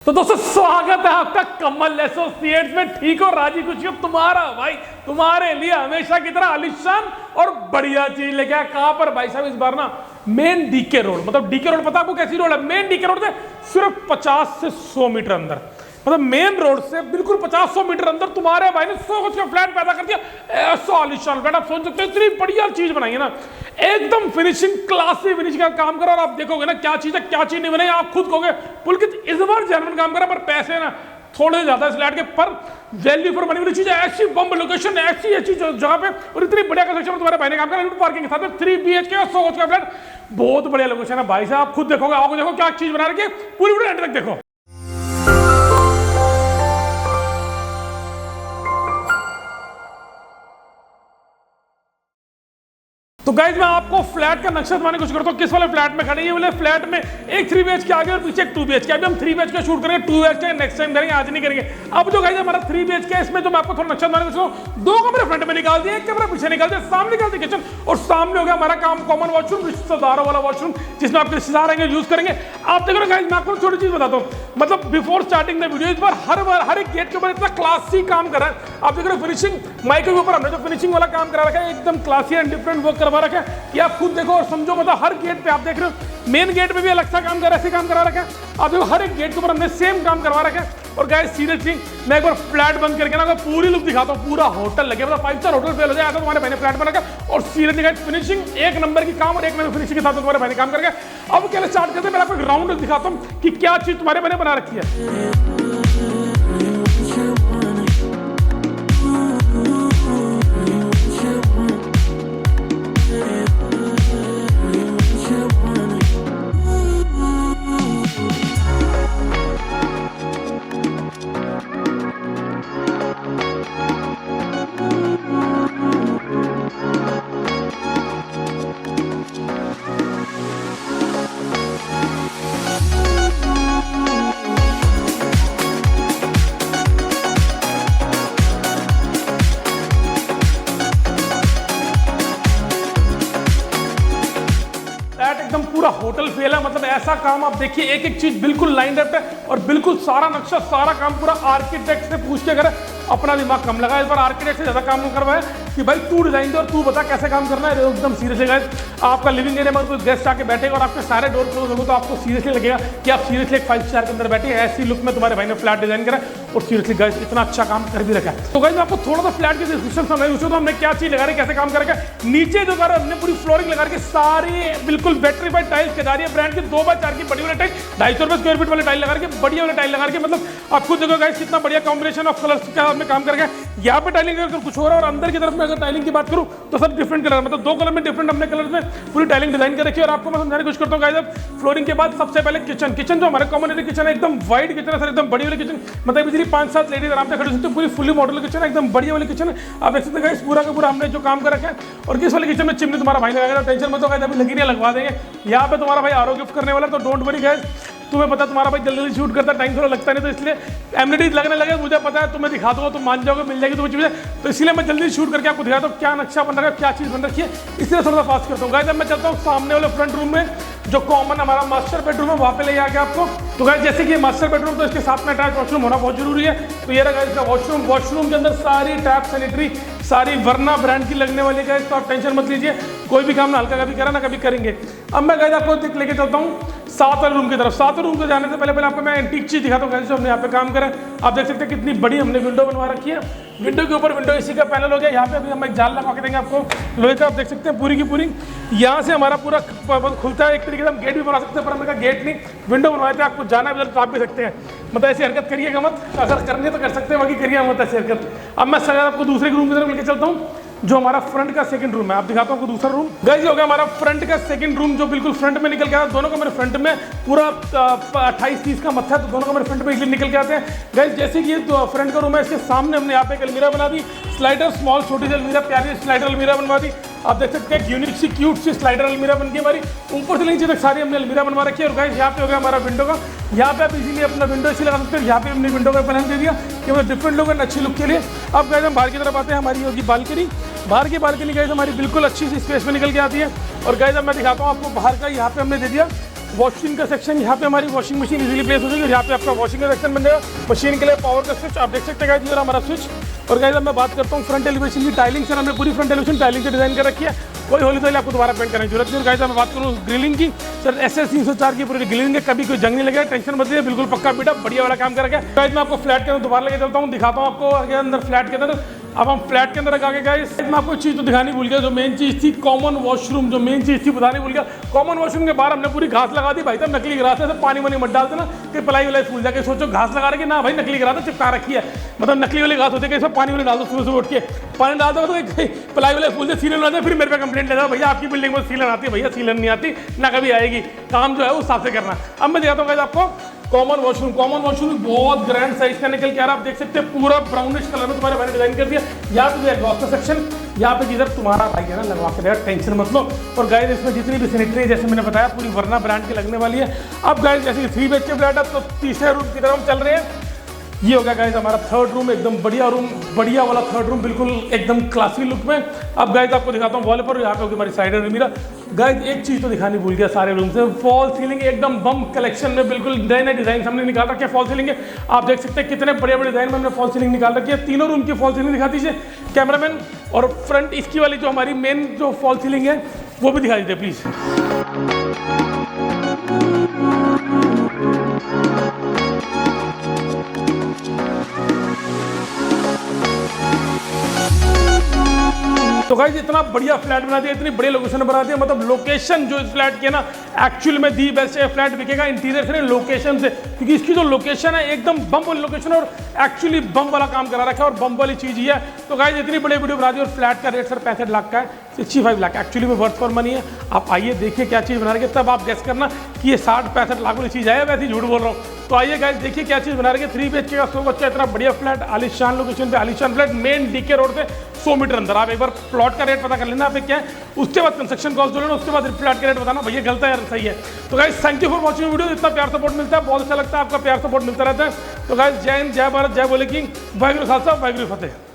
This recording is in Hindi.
तो दोस्तों स्वागत है आपका कमल एसोसिएट्स में। ठीक हो राजी खुशी हो? तुम्हारा भाई तुम्हारे लिए हमेशा की तरह आलिशान और बढ़िया चीज लेके आया। कहां पर भाई साहब? इस बार ना मेन डीके रोड, मतलब डीके रोड पता आपको कैसी रोड है? मेन डीके रोड से सिर्फ 50 से 100 मीटर अंदर, मतलब मेन रोड से बिल्कुल 50-100 मीटर अंदर तुम्हारे भाई ने 100 गज का फ्लैट पैदा कर दिया। ऐसा आलिशान फ्लैट आप सोच सकते हो, इतनी बढ़िया चीज बनाई है ना, एकदम फिनिशिंग क्लासी फिनिशिंग का काम करा। और आप देखोगे ना क्या चीज है क्या चीज नहीं बनाई, आप खुद कहोगे पुलकित इस बार जेन्युइन काम करा, पर पैसे ना थोड़े ज्यादा इस फ्लैट के, पर वैल्यू फॉर मनी वाली चीज है। ऐसी बम लोकेशन, ऐसी जगह पे और इतनी बढ़िया कंस्ट्रक्शन में तुम्हारे भाई ने काम करा। पार्किंग के साथ 3 BHK 100 गज का फ्लैट, बहुत बढ़िया लोकेशन है भाई साहब। आप खुद देखोगे, आपको देखो क्या चीज बना रखी है, पूरी पूरी एंड तक देखो। तो गाइज मैं आपको फ्लैट का नक्शा दिखाने की कोशिश करता हूँ। किस वाले फ्लैट में खड़े? ये वाले फ्लैट में एक 3 BHK आगे और पीछे एक 2 BHK। अभी हम 3 BHK शूट करेंगे, 2 BHK नेक्स्ट टाइम करेंगे, आज नहीं करेंगे। अब जो गाइज हमारा 3 BHK है, इसमें जो मैं आपको थोड़ा नक्शा दिखाने की कोशिश करूँ, 2 कमरे फ्रंट में निकाल दिए, 1 कमरा पीछे निकाल दिया, सामने निकाल दिया किचन, और सामने हो गया हमारा काम कॉमन वॉशरूम, रिश्तेदारों वाला वॉशरूम, जिसमें आपके रिश्तेदार आएंगे यूज करेंगे। आप देखो ना गाइज, मैं आपको छोटी चीज बताता हूँ, मतलब बिफोर स्टार्टिंग द वीडियो, इस बार हर एक गेट के ऊपर इतना क्लासी काम कर रहा है। आप देख रहे हो फिनिशिंग, माइक के ऊपर हमने जो फिनिशिंग वाला काम करा रखा है, एकदम क्लासी एंड डिफरेंट वर्क करवा रखा है। ये आप खुद देखो और समझो, मतलब हर गेट पे आप देख रहे हो, मेन गेट पे भी अलग सा काम कर ऐसे काम करा रखा है। आप देखो हर एक गेट के ऊपर हमने सेम काम करवा रखा है। और गाइस सीरियसली मैं एक बार फ्लैट बंद करके ना पूरी लुक दिखाता हूँ, पूरा होटल लगे, मतलब 5 स्टार होटल फेल हो जाए, तुम्हारे भाई ने फ्लैट बना के। और सीरियसली गाइस फिनिशिंग एक नंबर की काम, और एक नंबर फिनिशिंग के साथ तुम्हारे भाई ने काम करके। अब क्या स्टार्ट करते हैं, मैं आपको एक राउंड दिखाता हूँ कि क्या चीज तुम्हारे भाई ने बना रखी है। एकदम पूरा होटल फेल है, मतलब ऐसा काम आप देखिए, एक एक चीज बिल्कुल लाइन अप है, और बिल्कुल सारा नक्शा सारा काम पूरा आर्किटेक्ट से पूछ के करे। अपना दिमाग कम लगा, इस बार आर्किटेक्ट से ज्यादा काम करवाया कि भाई तू डिजाइन दे और तू बता कैसे काम करना है। एकदम सीरियसली गाइस, आपका लिविंग एरिया में कोई गेस्ट आके बैठेगा और आपके सारे डोर क्लोज होंगे, तो आपको सीरियसली लगेगा कि आप सीरियसली एक 5 स्टार के अंदर बैठे। ऐसी लुक में तुम्हारे भाई ने फ्लैट डिजाइन करा, और सीरियसली गाइस इतना अच्छा काम कर भी रखा है। तो गाइस आपको थोड़ा सा फ्लैट की डिस्क्रिप्शन समझाई, उसको तो हमने क्या चीज लगा रही, कैसे काम कर रखा है। नीचे जो कर हमने पूरी फ्लोरिंग लगा के सारी बिल्कुल बैटरीफाइड टाइल्स के दारी है, ब्रांड की 2x4 की बड़ी वाली टाइल, 250 रुपए स्क्वायर फीट वाले टाइल लगा के, बढ़िया वाले टाइल लगा के, मतलब आपको देखो गाइस कितना बढ़िया कॉम्बिनेशन ऑफ कलर्स का हमने काम करके। यहाँ पे टाइलिंग अगर कुछ हो रहा है, और अंदर की तरफ में अगर टाइलिंग की बात करूँ तो सब डिफरेंट कलर, मतलब 2 कलर में डिफरेंट हमने कलर में पूरी टाइलिंग डिजाइन कर रखी है। और आपको मैं समझाने की कोशिश करता हूँ गाइस, फ्लोरिंग के बाद सबसे पहले किचन जो हमारे कॉमन किचन है, एकदम वाइड किचन है सर, एकदम बड़ी वाली किचन, मतलब इजीली 5-7 लेडीज आराम से खड़ी सकते हैं। पूरी फुली मॉडल किचन है, एकदम बढ़िया वाली किचन है। आप देख सकते हैं गाइस पूरा का पूरा हमने जो काम कर रखा है। और किस वाले किचन में चिमनी तुम्हारा भाई लगाएगा, टेंशन मत हो गाइस, अभी लगी नहीं लगवा देंगे। यहाँ पे तुम्हारा भाई आरो गिफ्ट करने वाला, तो डोंट वरी गाइस। तुम्हें पता तुम्हारा भाई जल्दी शूट करता है, टाइम थोड़ा लगता नहीं, तो इसलिए एमिनिटीज लगने लगे, मुझे पता है, तुम्हें दिखा दूंगा, तुम मान जाओगे, मिल जाएगी तुम्हें चीजें, तो इसलिए मैं जल्दी शूट करके आपको दिखाता हूँ क्या नक्शा बन रहा है, क्या चीज बन रखी है, इसलिए थोड़ा सा फास्ट करता हूँ गाइस। अब मैं चलता हूँ सामने वाले फ्रंट रूम में, जो कॉमन हमारा मास्टर बेडरूम है, वहाँ पे ले आके आपको। तो गाइस जैसे कि मास्टर बेडरूम, तो इसके साथ में अटैच वॉशरूम होना बहुत जरूरी है। तो ये रहा इसका वॉशरूम के अंदर सारी टैप सैनिटरी सारी वरना ब्रांड की लगने वाली गाइस, तो आप टेंशन मत लीजिए, कोई भी काम ना हल्का कभी करा ना कभी करेंगे। अब मैं गाइस आपको लेके चलता हूँ 7 रूम की तरफ। 7 रूम को जाने से पहले आपको मैं एंटीक चीज दिखाता हूँ जो हमने यहाँ पे काम करा। आप देख सकते हैं कितनी बड़ी हमने विंडो बनवा रखी है। विंडो के ऊपर विंडो एसी का पैनल हो गया। यहाँ पे अभी हम एक जाल लगा के देंगे आपको लोहे का, आप देख सकते हैं पूरी की पूरी। यहाँ से हमारा पूरा खुलता है, एक तरीके से हम गेट भी बना सकते हैं, पर हमने गेट नहीं, विंडो बनवाए थे। आपको जाना है तो आप भी सकते हैं, मतलब ऐसी हरकत करिएगा मत, अगर करनी तो कर सकते हैं, बाकी करिए मत ऐसी हरकत। अब मैं सर आपको दूसरे रूम की तरफ लेके चलता हूँ, जो हमारा फ्रंट का सेकंड रूम है। आप दिखाता हूँ आपको दूसरा रूम गाइस, हो गया हमारा फ्रंट का सेकंड रूम, जो बिल्कुल फ्रंट में निकल के आता है। दोनों कमरे फ्रंट में पूरा 28-30 का मत्था है, तो दोनों कमरे फ्रंट में इजीली निकल के आते हैं गाइस। जैसे कि ये तो फ्रंट का रूम है, इसके सामने हमने यहाँ पे एक अलमीरा बना दी, स्लाइडर स्मॉल छोटी सी अलमीरा, प्यारी स्लाइडर अलमीरा बनवा दी। आप देख सकते हैं यूनिक सी क्यूट सी स्लाइडर अलमीरा बन गई हमारी, ऊपर से नीचे तक सारी हमने अलमीरा बनवा रखी है। और गाइस यहाँ पे हो गया हमारा विंडो का, यहाँ पे आप इजीली अपना विंडो इसी लगा सकते हैं। यहाँ पे हमने विंडो का प्लान दे दिया कि मतलब डिफरेंट लोग अच्छी लुक के लिए। अब गाइस हम बाहर की तरफ आते हैं, हमारी होगी बालकनी। बाहर की बालकनी गाइस हमारी बिल्कुल अच्छी सी स्पेस में निकल के आती है। और गाइस अब मैं दिखाता हूँ आपको बाहर का, यहाँ पे हमने दे दिया वॉशिंग का सेक्शन, यहाँ पे हमारी वॉशिंग मशीन इजीली प्लेस हो जाएगी। यहाँ पे आपका वॉशिंग का सेक्शन बन जाएगा। मशीन के लिए पावर का स्विच आप देख सकते हैं गाइस, ये हमारा स्विच। और गाइस अब मैं बात करता हूँ फ्रंट एलिवेशन की। टाइलिंग सर हमने पूरी फ्रंट एलिवेशन टाइलिंग से डिजाइन कर रखी है, कोई होली तो आपको दोबारा पेंट करने की जरूरत नहीं। गाइस मैं बात करूँ ग्रिलिंग की, सर SS 304 की पूरी ग्रिलिंग है, कभी कोई जंग नहीं लगेगा, टेंशन मत लीजिए, बिल्कुल पक्का बेटा बढ़िया वाला काम कर रखा है। गाइस मैं आपको फ्लैट के अंदर दोबारा लेके चलता हूँ, दिखाता हूँ आपको आगे अंदर फ्लैट के अंदर। अब हम फ्लैट के अंदर आगे गाइस मैं आपको चीज़ तो दिखानी भूल गया, जो मेन चीज़ थी कॉमन वॉशरूम, जो मेन चीज़ थी बतानी भूल गया। कॉमन वॉशरूम के बाहर हमने पूरी घास लगा दी भाई साहब, नकली घास है, पानी वानी मत डालते ना कि पलाई वालाई फूल जाके सोचो घास लगा रही ना भाई, नकली घास है, चिपका रखी है, मतलब नकली वाली घास होती है कि इसमें पानी वाली डाल दो, सुबह सुबह उठ के पानी डाल दो तो पलाई वाले फूल से सीलन आते, फिर मेरे पे कंप्लेंट ले जाओ भैया आपकी बिल्डिंग में सीलन आती है। भैया सीलन नहीं आती ना कभी आएगी, काम जो है उस हिसाब से करना। अब मैं दिखाता हूँ गाइस आपको कॉमन वॉशरूम। कॉमन वॉशरूम बहुत ग्रैंड साइज का निकल के आ रहा है, आप देख सकते हैं पूरा ब्राउनिश कलर में तुम्हारे भाई ने डिजाइन कर दिया। यहाँ पे एग्जॉस्ट सेक्शन, यहाँ पे जिधर तुम्हारा भाई है ना लगवा के देगा, टेंशन मत लो। और गाइस इसमें जितनी भी सैनिटरी जैसे मैंने बताया पूरी वर्ना ब्रांड की लगने वाली है। अब गाइस जैसे 3 BHK फ्लैट है तो तीसरे रूम की तरफ हम चल रहे हैं। ये हो गया गाइस हमारा थर्ड रूम, एकदम बढ़िया रूम, बढ़िया वाला थर्ड रूम, बिल्कुल एकदम क्लासी लुक में। अब गाइस आपको दिखाता हूँ वॉल पर, यहाँ पे होगी हमारी साइड मिरर। गाइस एक चीज़ तो दिखानी भूल गया सारे रूम से, फॉल सीलिंग एकदम बम कलेक्शन में, बिल्कुल नए नए डिजाइन हमने निकाल रखे हैं फॉल सीलिंग के। आप देख सकते हैं कितने बड़े बड़े डिजाइन में हमने फॉल सीलिंग निकाल रखी है। तीनों रूम की फॉल सीलिंग दिखा दीजिए कैमरामैन, और फ्रंट इसकी वाली जो हमारी मेन जो फॉल सीलिंग है वो भी दिखा दीजिए प्लीज़। तो गाइस इतना बढ़िया फ्लैट बना दिया, इतनी बड़ी लोकेशन बना दिया, मतलब लोकेशन जो इस फ्लैट की है ना एक्चुअल में दी बेस्ट फ्लैट बिकेगा इंटीरियर से नहीं लोकेशन से, क्योंकि इसकी जो लोकेशन है एकदम बम वाली लोकेशन और एक्चुअली बम वाला काम करा रखा है और बम वाली चीज़ ही है। तो गाइस इतनी बड़ी वीडियो बना दी और फ्लैट का रेट सर 65 लाख का है, 65 लाख एक्चुअली में वर्थ फॉर मनी है। आप आइए देखिए क्या चीज़ बना रही है, तब आप गेस करना कि ये 60-65 लाख वाली चीज़ है, वैसे झूठ बोल रहा हूँ। तो आइए गाइस देखिए क्या चीज़ बना रही है। 3 BHK का 100 बच्चा इतना बढ़िया फ्लैट, आलिशान लोकेशन पे आलिशान फ्लैट, मेन DK रोड पे 100 मीटर अंदर। आप एक बार प्लॉट का रेट पता कर लेना आप क्या है, उसके बाद कंस्ट्रक्शन कॉस्ट जो लेना, उसके बाद फ्लैट का रेट बताना भैया गलत है यार सही है। तो guys thank you for watching video, इतना प्यार सपोर्ट मिलता है, बहुत अच्छा लगता है, आपका प्यार सपोर्ट मिलता रहता है। तो गाइस जय हिंद, जय भारत, जय बोले किंग, वाहिगुरू खालसा वाहिगुरू फतेह।